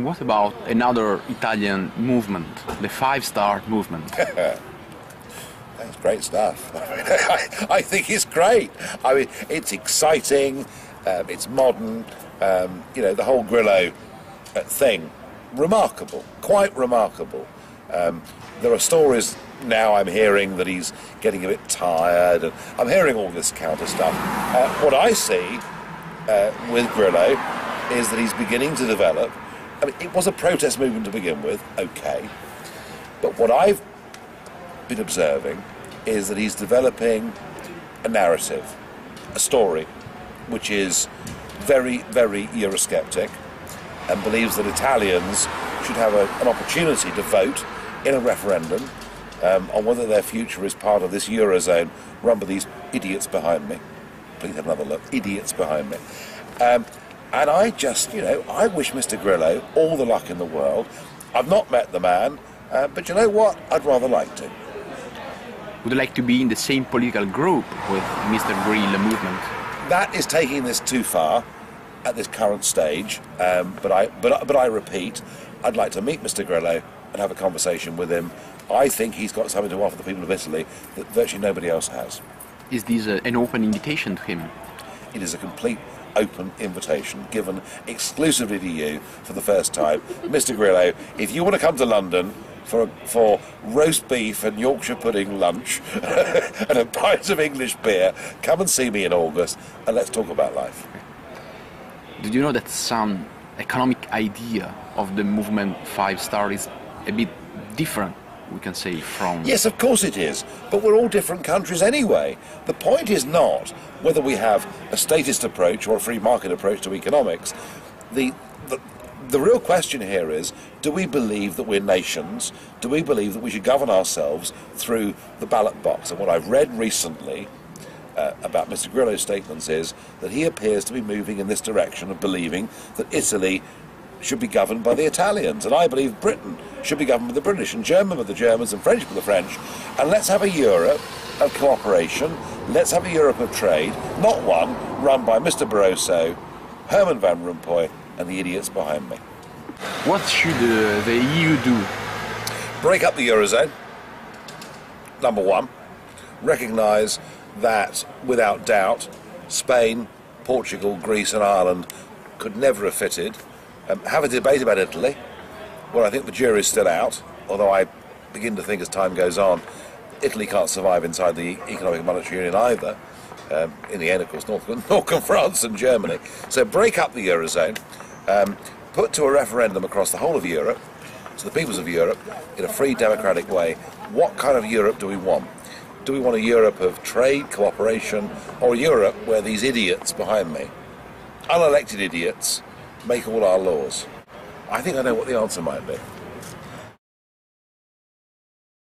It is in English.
What about another Italian movement, the five-star movement? That's great stuff. I think it's great. I mean, it's exciting, it's modern, you know, the whole Grillo thing, remarkable, quite remarkable. There are stories now I'm hearing that he's getting a bit tired, and I'm hearing all this counter stuff. What I see with Grillo is that he's beginning to develop. I mean, it was a protest movement to begin with, okay, but what I've been observing is that he's developing a narrative, a story, which is very, very Eurosceptic, and believes that Italians should have an opportunity to vote in a referendum on whether their future is part of this Eurozone run by these idiots behind me. Please have another look. Idiots behind me. And I just, you know, I wish Mr. Grillo all the luck in the world. I've not met the man, but you know what? I'd rather like to. Would you like to be in the same political group with Mr. Grillo movement? That is taking this too far at this current stage. But I repeat, I'd like to meet Mr. Grillo and have a conversation with him. I think he's got something to offer the people of Italy that virtually nobody else has. Is this an open invitation to him? It is a complete open invitation given exclusively to you for the first time. Mr. Grillo, if you want to come to London for roast beef and Yorkshire pudding lunch and a pint of English beer, come and see me in August and let's talk about life. Did you know that some economic idea of the movement 5 Star is a bit different, we can say, from... Yes, of course it is, but we're all different countries anyway. The point is not whether we have a statist approach or a free market approach to economics. The real question here is, do we believe that we're nations? Do we believe that we should govern ourselves through the ballot box? And what I've read recently about Mr. Grillo's statements is that he appears to be moving in this direction of believing that Italy should be governed by the Italians, and I believe Britain should be governed by the British, and German by the Germans, and French by the French, and let's have a Europe of cooperation, let's have a Europe of trade, not one run by Mr. Barroso, Herman Van Rompuy, and the idiots behind me. What should the EU do? Break up the Eurozone, number one. Recognise that, without doubt, Spain, Portugal, Greece and Ireland could never have fitted. Have a debate about Italy. Well, I think the jury's still out, although I begin to think as time goes on, Italy can't survive inside the Economic and Monetary Union either. In the end, of course, nor can France and Germany. So break up the Eurozone, put to a referendum across the whole of Europe, to the peoples of Europe, in a free democratic way, what kind of Europe do we want? Do we want a Europe of trade, cooperation, or a Europe where these idiots behind me, unelected idiots, make all our laws? I think I know what the answer might be.